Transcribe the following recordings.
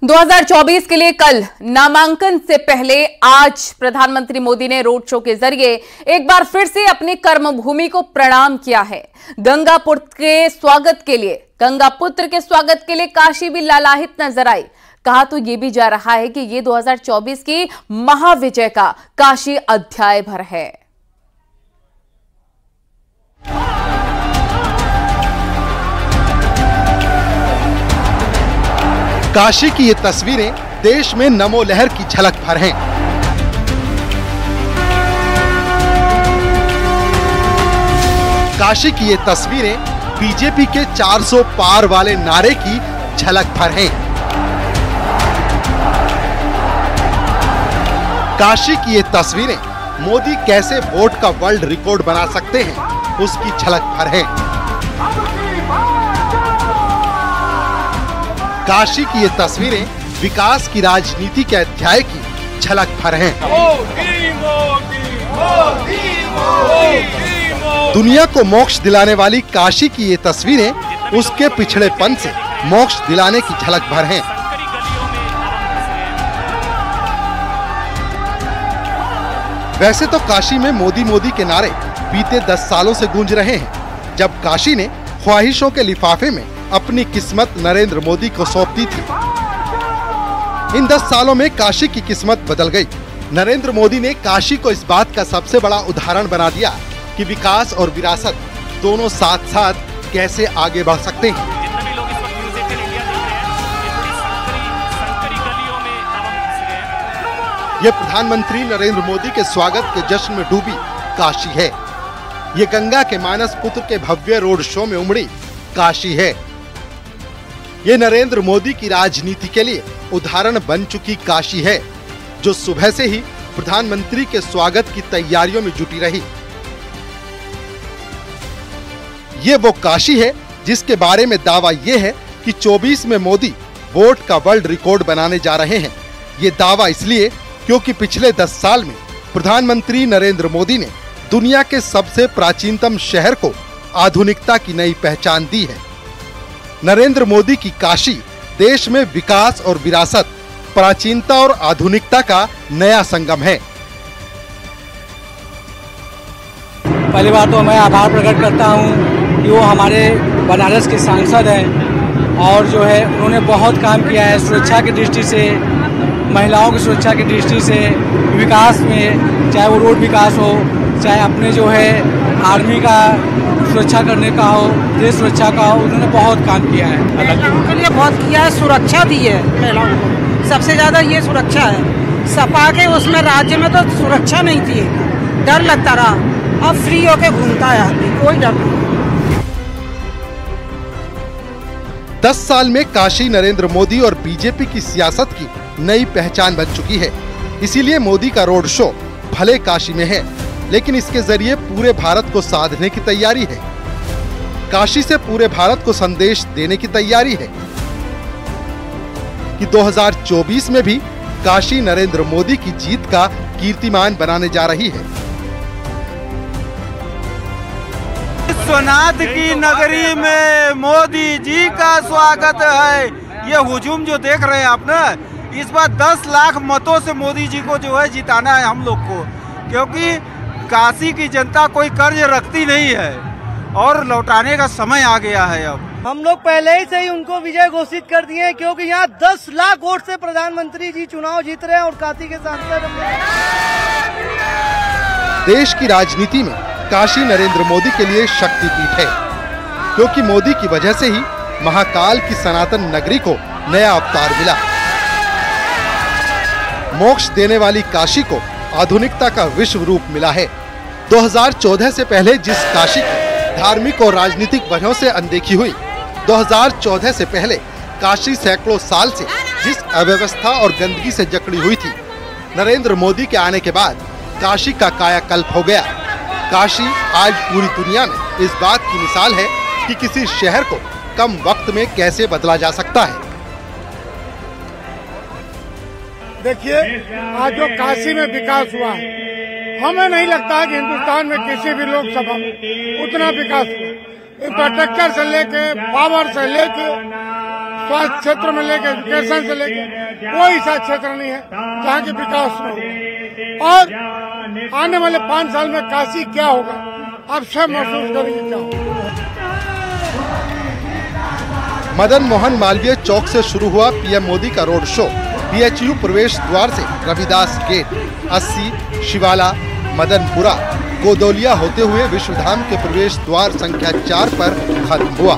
2024 के लिए कल नामांकन से पहले आज प्रधानमंत्री मोदी ने रोड शो के जरिए एक बार फिर से अपनी कर्मभूमि को प्रणाम किया है। गंगा पुत्र के स्वागत के लिए काशी भी लालायित नजर आई। कहा तो यह भी जा रहा है कि ये 2024 की महाविजय का काशी अध्याय भर है। काशी की ये तस्वीरें देश में नमो लहर की झलक भर हैं। काशी की ये तस्वीरें बीजेपी के 400 पार वाले नारे की झलक भर हैं। काशी की ये तस्वीरें मोदी कैसे वोट का वर्ल्ड रिकॉर्ड बना सकते हैं, उसकी झलक भर हैं। काशी की ये तस्वीरें विकास की राजनीति के अध्याय की झलक भर हैं। दुनिया को मोक्ष दिलाने वाली काशी की ये तस्वीरें उसके पिछड़ेपन से मोक्ष दिलाने की झलक भर हैं। वैसे तो काशी में मोदी मोदी के नारे बीते 10 सालों से गूंज रहे हैं, जब काशी ने ख्वाहिशों के लिफाफे में अपनी किस्मत नरेंद्र मोदी को सौंप दी थी। इन 10 सालों में काशी की किस्मत बदल गई। नरेंद्र मोदी ने काशी को इस बात का सबसे बड़ा उदाहरण बना दिया कि विकास और विरासत दोनों साथ साथ कैसे आगे बढ़ सकते हैं। ये प्रधानमंत्री नरेंद्र मोदी के स्वागत के जश्न में डूबी काशी है। ये गंगा के मानस पुत्र के भव्य रोड शो में उमड़ी काशी है। ये नरेंद्र मोदी की राजनीति के लिए उदाहरण बन चुकी काशी है, जो सुबह से ही प्रधानमंत्री के स्वागत की तैयारियों में जुटी रही। ये वो काशी है जिसके बारे में दावा ये है कि 24 में मोदी वोट का वर्ल्ड रिकॉर्ड बनाने जा रहे हैं। ये दावा इसलिए क्योंकि पिछले 10 साल में प्रधानमंत्री नरेंद्र मोदी ने दुनिया के सबसे प्राचीनतम शहर को आधुनिकता की नई पहचान दी है। नरेंद्र मोदी की काशी देश में विकास और विरासत, प्राचीनता और आधुनिकता का नया संगम है। पहली बात तो मैं आभार प्रकट करता हूं कि वो हमारे बनारस के सांसद हैं और जो है उन्होंने बहुत काम किया है सुरक्षा की दृष्टि से, महिलाओं की सुरक्षा की दृष्टि से, विकास में, चाहे वो रोड विकास हो, चाहे अपने जो है आर्मी का सुरक्षा करने का हो, देश सुरक्षा का हो, उन्होंने बहुत काम किया है। महिलाओं के लिए बहुत किया है, सुरक्षा दी है महिलाओं को, सबसे ज्यादा ये सुरक्षा है। सपा के उसमें राज्य में तो सुरक्षा नहीं थी, डर लगता रहा। अब फ्री होके घूमता है आदमी, कोई डर नहीं। 10 साल में काशी नरेंद्र मोदी और बीजेपी की सियासत की नई पहचान बन चुकी है। इसीलिए मोदी का रोड शो भले काशी में है, लेकिन इसके जरिए पूरे भारत को साधने की तैयारी है। काशी से पूरे भारत को संदेश देने की तैयारी है कि 2024 में भी काशी नरेंद्र मोदी की जीत का कीर्तिमान बनाने जा रही है। विश्वनाथ की नगरी में मोदी जी का स्वागत है। ये हुजूम जो देख रहे हैं आप ना, इस बार 10 लाख मतों से मोदी जी को जो है जिताना है हम लोग को, क्योंकि काशी की जनता कोई कर्ज रखती नहीं है और लौटाने का समय आ गया है। अब हम लोग पहले ही से ही उनको विजय घोषित कर दिए हैं, क्योंकि यहाँ 10 लाख वोट से प्रधानमंत्री जी चुनाव जीत रहे हैं और काशी के सांसद। देश की राजनीति में काशी नरेंद्र मोदी के लिए शक्तिपीठ है, क्योंकि मोदी की वजह से ही महाकाल की सनातन नगरी को नया अवतार मिला। मोक्ष देने वाली काशी को आधुनिकता का विश्व रूप मिला है। 2014 से पहले जिस काशी की धार्मिक और राजनीतिक वजहों से अनदेखी हुई, 2014 से पहले काशी सैकड़ों साल से जिस अव्यवस्था और गंदगी से जकड़ी हुई थी, नरेंद्र मोदी के आने के बाद काशी का कायाकल्प हो गया। काशी आज पूरी दुनिया में इस बात की मिसाल है कि किसी शहर को कम वक्त में कैसे बदला जा सकता है। देखिए, आज जो काशी में विकास हुआ है, हमें नहीं लगता है कि हिंदुस्तान में किसी भी लोकसभा में उतना विकास हुआ। इंफ्रास्ट्रक्चर से लेके, पावर से लेके, स्वास्थ्य क्षेत्र में लेके, एजुकेशन से लेके कोई ऐसा क्षेत्र नहीं है जहाँ के विकास न हो। और आने वाले 5 साल में काशी क्या होगा आप सब महसूस करेंगे क्या होगा। मदन मोहन मालवीय चौक से शुरू हुआ पीएम मोदी का रोड शो बीएचयू प्रवेश द्वार से रविदास गेट, 80, शिवाला, मदनपुरा, गोदौलिया होते हुए विश्वधाम के प्रवेश द्वार संख्या 4 पर खत्म हुआ।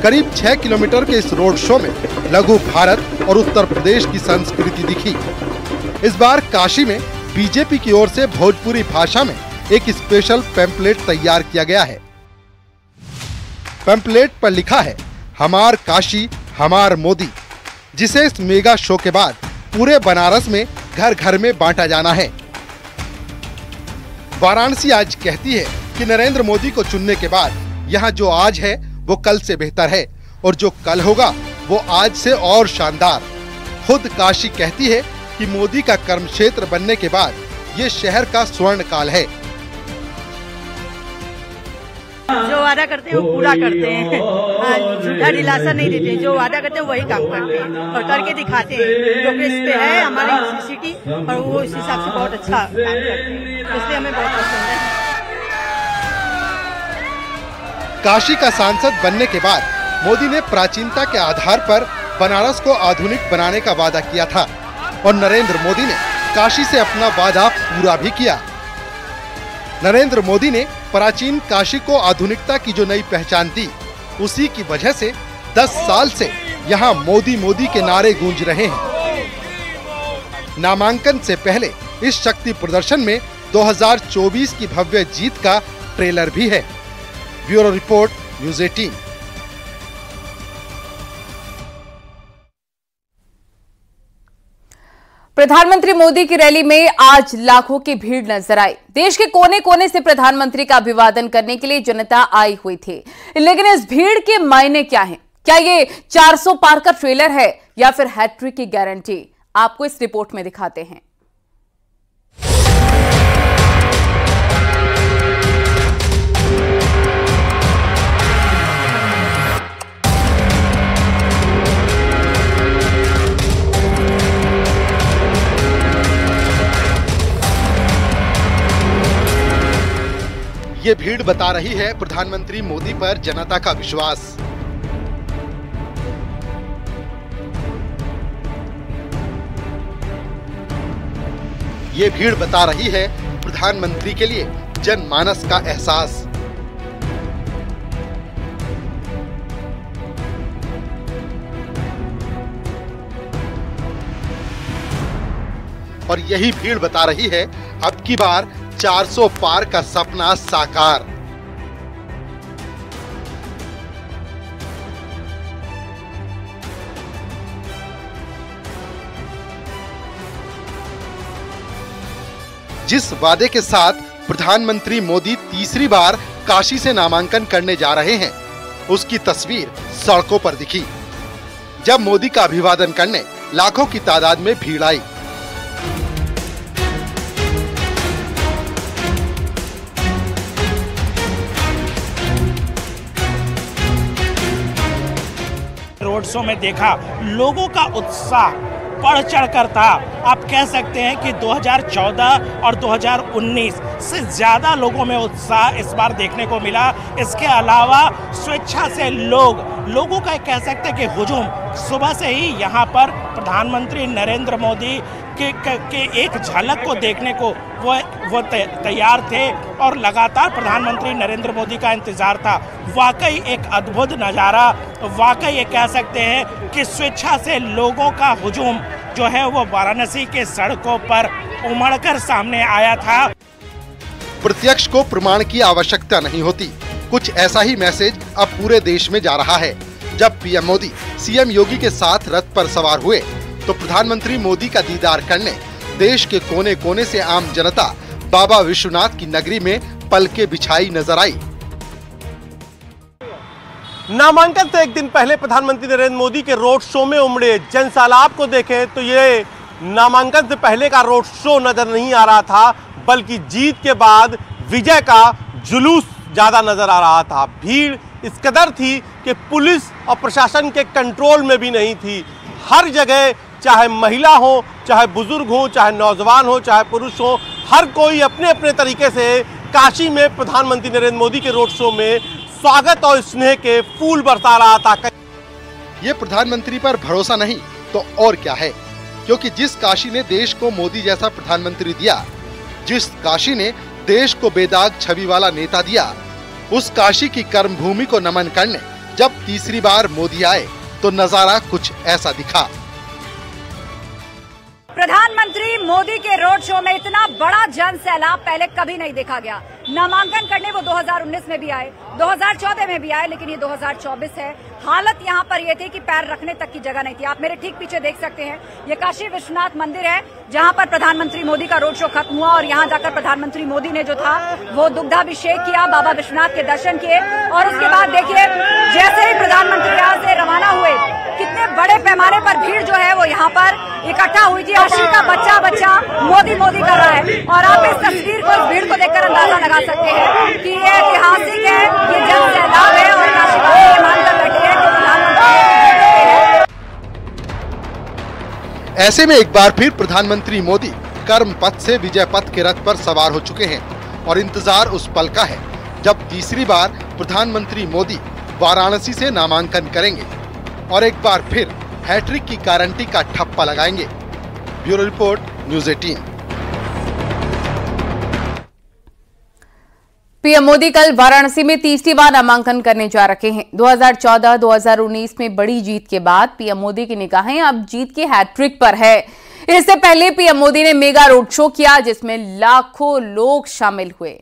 करीब 6 किलोमीटर के इस रोड शो में लघु भारत और उत्तर प्रदेश की संस्कृति दिखी। इस बार काशी में बीजेपी की ओर से भोजपुरी भाषा में एक स्पेशल पैम्पलेट तैयार किया गया है। पैम्पलेट पर लिखा है हमार काशी हमार मोदी, जिसे इस मेगा शो के बाद पूरे बनारस में घर घर में बांटा जाना है। वाराणसी आज कहती है कि नरेंद्र मोदी को चुनने के बाद यहाँ जो आज है वो कल से बेहतर है और जो कल होगा वो आज से और शानदार। खुद काशी कहती है कि मोदी का कर्म क्षेत्र बनने के बाद ये शहर का स्वर्ण काल है। जो वादा करते हैं वो पूरा करते हैं, झूठा दिलासा नहीं देते हैं। जो वादा करते हैं वही काम करते हैं और करके दिखाते हैं। प्रोग्रेस पे है हमारी सिटी और वो इस हिसाब से बहुत अच्छा काम करते हैं, इसलिए हमें बहुत पसंद है। काशी का सांसद बनने के बाद मोदी ने प्राचीनता के आधार पर बनारस को आधुनिक बनाने का वादा किया था और नरेंद्र मोदी ने काशी से अपना वादा पूरा भी किया। नरेंद्र मोदी ने प्राचीन काशी को आधुनिकता की जो नई पहचान दी, उसी की वजह से 10 साल से यहाँ मोदी मोदी के नारे गूंज रहे हैं। नामांकन से पहले इस शक्ति प्रदर्शन में 2024 की भव्य जीत का ट्रेलर भी है। Bureau report, news 18। प्रधानमंत्री मोदी की रैली में आज लाखों की भीड़ नजर आई। देश के कोने कोने से प्रधानमंत्री का अभिवादन करने के लिए जनता आई हुई थी। लेकिन इस भीड़ के मायने क्या हैं? क्या ये 400 पार का ट्रेलर है या फिर हैट्रिक की गारंटी? आपको इस रिपोर्ट में दिखाते हैं। ये भीड़ बता रही है प्रधानमंत्री मोदी पर जनता का विश्वास। ये भीड़ बता रही है प्रधानमंत्री के लिए जनमानस का एहसास। और यही भीड़ बता रही है अब की बार 400 पार का सपना साकार। जिस वादे के साथ प्रधानमंत्री मोदी तीसरी बार काशी से नामांकन करने जा रहे हैं, उसकी तस्वीर सड़कों पर दिखी। जब मोदी का अभिवादन करने लाखों की तादाद में भीड़ आई। रोड शो में देखा लोगों का उत्साह बढ़ चढ़कर था। आप कह सकते हैं कि 2014 और 2019 से ज़्यादा लोगों में उत्साह इस बार देखने को मिला। इसके अलावा स्वेच्छा से लोगों का कह सकते हैं कि हुजूम सुबह से ही यहाँ पर प्रधानमंत्री नरेंद्र मोदी के एक झलक को देखने को वो तैयार थे और लगातार प्रधानमंत्री नरेंद्र मोदी का इंतजार था। वाकई एक अद्भुत नज़ारा, वाकई ये कह सकते हैं कि स्वेच्छा से लोगों का हुजूम जो है वो वाराणसी के सड़कों पर उमड़कर सामने आया था। प्रत्यक्ष को प्रमाण की आवश्यकता नहीं होती। कुछ ऐसा ही मैसेज अब पूरे देश में जा रहा है। जब पीएम मोदी सीएम योगी के साथ रथ पर सवार हुए तो प्रधानमंत्री मोदी का दीदार करने देश के कोने कोने से आम जनता बाबा विश्वनाथ की नगरी में पलके बिछाई नजर आई। नामांकन से एक दिन पहले प्रधानमंत्री नरेंद्र मोदी के रोड शो में उमड़े जनसैलाब को देखें तो ये नामांकन से पहले का रोड शो नजर नहीं आ रहा था, बल्कि जीत के बाद विजय का जुलूस ज्यादा नजर आ रहा था। भीड़ इस कदर थी कि पुलिस और प्रशासन के कंट्रोल में भी नहीं थी। हर जगह, चाहे महिला हो, चाहे बुजुर्ग हो, चाहे नौजवान हो, चाहे पुरुष हो, हर कोई अपने अपने तरीके से काशी में प्रधानमंत्री नरेंद्र मोदी के रोड शो में स्वागत और स्नेह के फूल बरसा रहा था। ये प्रधानमंत्री पर भरोसा नहीं तो और क्या है, क्योंकि जिस काशी ने देश को मोदी जैसा प्रधानमंत्री दिया, जिस काशी ने देश को बेदाग छवि वाला नेता दिया, उस काशी की कर्म भूमि को नमन करने जब तीसरी बार मोदी आए तो नजारा कुछ ऐसा दिखा। प्रधानमंत्री मोदी के रोड शो में इतना बड़ा जन सैलाब पहले कभी नहीं देखा गया। नामांकन करने वो 2019 में भी आए, 2014 में भी आए, लेकिन ये 2024 है। हालत यहाँ पर ये थी कि पैर रखने तक की जगह नहीं थी। आप मेरे ठीक पीछे देख सकते हैं, ये काशी विश्वनाथ मंदिर है जहाँ पर प्रधानमंत्री मोदी का रोड शो खत्म हुआ और यहाँ जाकर प्रधानमंत्री मोदी ने जो था वो दुग्धाभिषेक किया, बाबा विश्वनाथ के दर्शन किए और उसके बाद देखिए जैसे ही प्रधानमंत्री यहाँ से रवाना हुए, कितने बड़े पैमाने पर भीड़ जो है वो यहाँ पर इकट्ठा हुई थी। काशी का बच्चा बच्चा मोदी मोदी कर रहा है और आप इस तस्वीर को, इस भीड़ को देखकर अंदाजा लगा सकते हैं कि ये ऐतिहासिक है, ये जन सैलाब है और काशी वासी मानकर बैठे हैं कि प्रधानमंत्री। ऐसे में एक बार फिर प्रधानमंत्री मोदी कर्म पथ से विजय पथ के रथ पर सवार हो चुके हैं और इंतजार उस पल का है जब तीसरी बार प्रधानमंत्री मोदी वाराणसी से नामांकन करेंगे और एक बार फिर हैट्रिक की गारंटी का ठप्पा लगाएंगे। Bureau report, news 18। PM Modi कल वाराणसी में तीसरी बार नामांकन करने जा रहे हैं। 2014-2019 में बड़ी जीत के बाद पीएम मोदी की निगाहें अब जीत के हैट्रिक पर है। इससे पहले पीएम मोदी ने मेगा रोड शो किया जिसमें लाखों लोग शामिल हुए।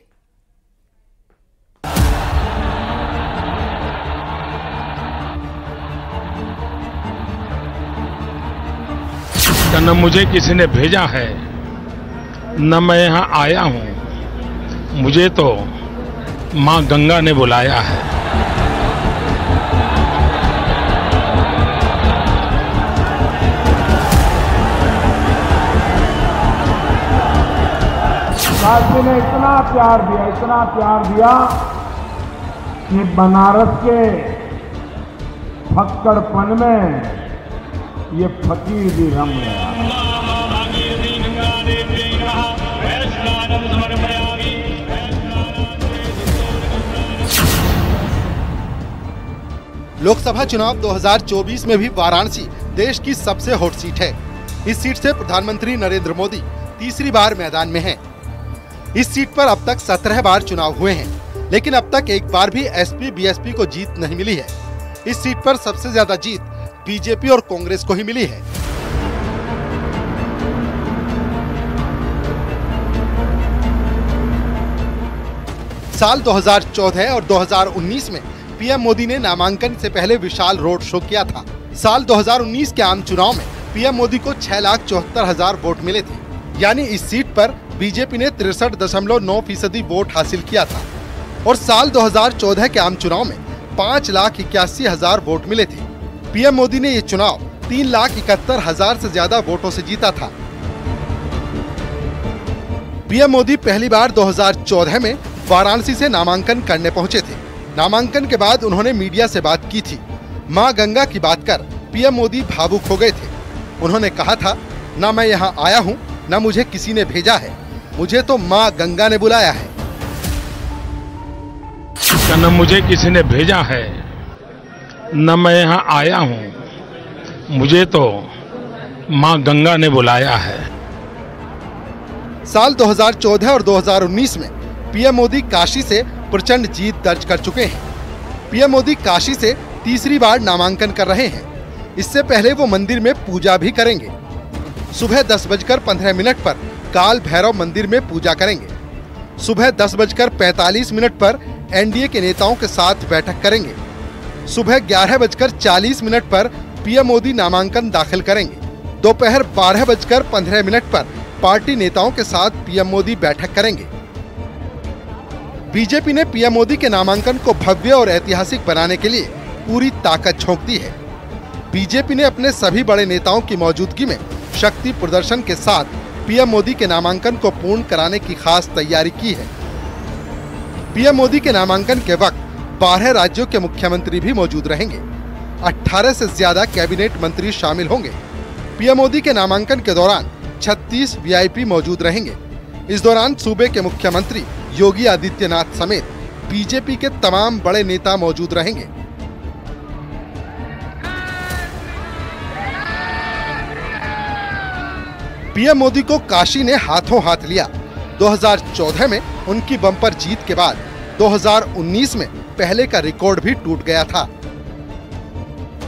न मुझे किसी ने भेजा है, न मैं यहाँ आया हूँ, मुझे तो माँ गंगा ने बुलाया है। काशी ने इतना प्यार दिया कि बनारस के फक्कड़पन में ये फकीर भी रम गया। लोकसभा चुनाव 2024 में भी वाराणसी देश की सबसे हॉट सीट है। इस सीट से प्रधानमंत्री नरेंद्र मोदी तीसरी बार मैदान में हैं। इस सीट पर अब तक 17 बार चुनाव हुए हैं, लेकिन अब तक एक बार भी एसपी बीएसपी को जीत नहीं मिली है। इस सीट पर सबसे ज्यादा जीत बीजेपी और कांग्रेस को ही मिली है। साल 2014 और 2019 में पीएम मोदी ने नामांकन से पहले विशाल रोड शो किया था। साल 2019 के आम चुनाव में पीएम मोदी को 6,74,000 वोट मिले थे, यानी इस सीट पर बीजेपी ने 63.9% वोट हासिल किया था और साल 2014 के आम चुनाव में 5,81,000 वोट मिले थे। पीएम मोदी ने ये चुनाव 3,71,000 से ज्यादा वोटों से जीता था। पीएम मोदी पहली बार 2014 में वाराणसी से नामांकन करने पहुंचे थे। नामांकन के बाद उन्होंने मीडिया से बात की थी। मां गंगा की बात कर पीएम मोदी भावुक हो गए थे। उन्होंने कहा था, न मैं यहाँ आया हूँ, न मुझे किसी ने भेजा है, मुझे तो मां गंगा ने बुलाया है। न मुझे किसी ने भेजा है, न मैं यहाँ आया हूँ, मुझे तो माँ गंगा ने बुलाया है। साल 2014 और 2019 में पीएम मोदी काशी से प्रचंड जीत दर्ज कर चुके हैं। पीएम मोदी काशी से तीसरी बार नामांकन कर रहे हैं। इससे पहले वो मंदिर में पूजा भी करेंगे। सुबह 10:15 पर काल भैरव मंदिर में पूजा करेंगे। सुबह 10:45 पर एनडीए के नेताओं के साथ बैठक करेंगे। सुबह 11:40 पर पीएम मोदी नामांकन दाखिल करेंगे। दोपहर 12:15 पर पार्टी नेताओं के साथ पीएम मोदी बैठक करेंगे। बीजेपी ने पीएम मोदी के नामांकन को भव्य और ऐतिहासिक बनाने के लिए पूरी ताकत झोंक दी है। बीजेपी ने अपने सभी बड़े नेताओं की मौजूदगी में शक्ति प्रदर्शन के साथ पीएम मोदी के नामांकन को पूर्ण कराने की खास तैयारी की है। पीएम मोदी के नामांकन के वक्त 12 राज्यों के मुख्यमंत्री भी मौजूद रहेंगे। 18 से ज्यादा कैबिनेट मंत्री शामिल होंगे। पीएम मोदी के नामांकन के दौरान 36 वीआईपी मौजूद रहेंगे। इस दौरान सूबे के मुख्यमंत्री योगी आदित्यनाथ समेत बीजेपी के तमाम बड़े नेता मौजूद रहेंगे। पीएम मोदी को काशी ने हाथों हाथ लिया। 2014 में उनकी बम्पर जीत के बाद 2019 में पहले का रिकॉर्ड भी टूट गया था।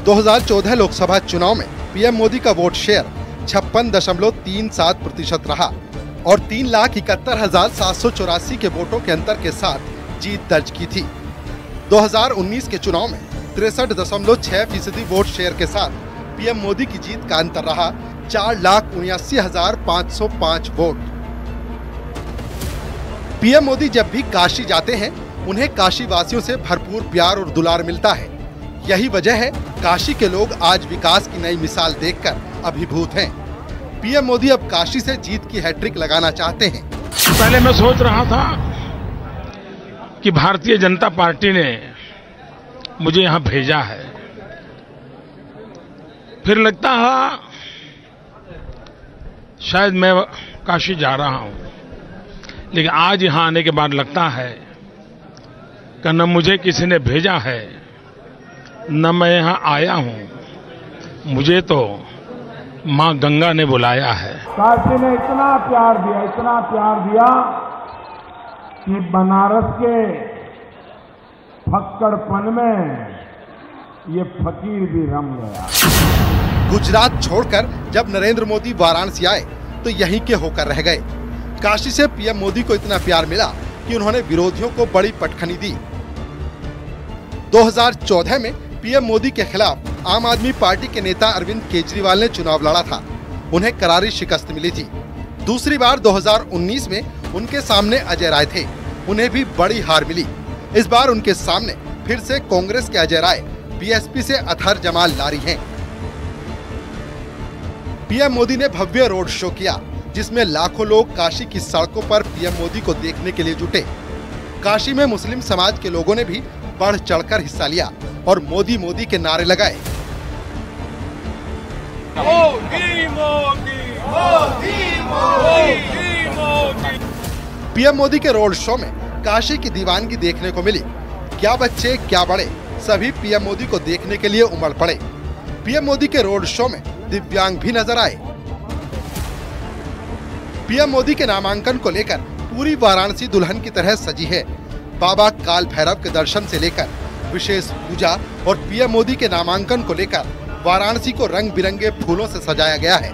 2014 लोकसभा चुनाव में पीएम मोदी का वोट शेयर 56.37% रहा और 3,71,784 के वोटों के अंतर के साथ जीत दर्ज की थी। 2019 के चुनाव में 63.6% वोट शेयर के साथ पीएम मोदी की जीत का अंतर रहा 4,79,505 वोट। पीएम मोदी जब भी काशी जाते हैं उन्हें काशी वासियों से भरपूर प्यार और दुलार मिलता है। यही वजह है काशी के लोग आज विकास की नई मिसाल देखकर अभिभूत हैं। पीएम मोदी अब काशी से जीत की हैट्रिक लगाना चाहते हैं। पहले मैं सोच रहा था कि भारतीय जनता पार्टी ने मुझे यहाँ भेजा है, फिर लगता है शायद मैं काशी जा रहा हूँ, लेकिन आज यहाँ आने के बाद लगता है कि न मुझे किसी ने भेजा है न मैं यहाँ आया हूँ, मुझे तो माँ गंगा ने बुलाया है। काशी ने इतना प्यार दिया कि बनारस के फक्कड़पन में ये फकीर भी रम गया। गुजरात छोड़कर जब नरेंद्र मोदी वाराणसी आए तो यहीं के होकर रह गए। काशी से पीएम मोदी को इतना प्यार मिला कि उन्होंने विरोधियों को बड़ी पटखनी दी। 2014 में पीएम मोदी के खिलाफ आम आदमी पार्टी के नेता अरविंद केजरीवाल ने चुनाव लड़ा था। उन्हें करारी शिकस्त मिली थी। दूसरी बार 2019 में उनके सामने अजय राय थे, उन्हें भी बड़ी हार मिली। इस बार उनके सामने फिर से कांग्रेस के अजय राय बीएसपी से अतहर जमाल लारी हैं। पीएम मोदी ने भव्य रोड शो किया जिसमें लाखों लोग काशी की सड़कों पर पीएम मोदी को देखने के लिए जुटे। काशी में मुस्लिम समाज के लोगों ने भी बढ़ चढ़कर हिस्सा लिया और मोदी मोदी के नारे लगाए। मोदी मोदी मोदी मोदी मोदी। पीएम मोदी के रोड शो में काशी की दीवानगी देखने को मिली। क्या बच्चे क्या बड़े सभी पीएम मोदी को देखने के लिए उमड़ पड़े। पीएम मोदी के रोड शो में दिव्यांग भी नजर आए। पीएम मोदी के नामांकन को लेकर पूरी वाराणसी दुल्हन की तरह सजी है। बाबा काल भैरव के दर्शन से लेकर विशेष पूजा और पीएम मोदी के नामांकन को लेकर वाराणसी को रंग बिरंगे फूलों से सजाया गया है।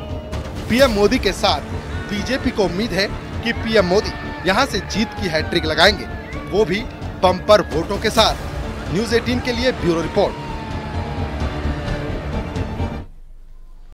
पीएम मोदी के साथ बीजेपी को उम्मीद है कि पीएम मोदी यहां से जीत की हैट्रिक लगाएंगे, वो भी बम्पर वोटों के साथ। न्यूज़ 18 के लिए ब्यूरो रिपोर्ट।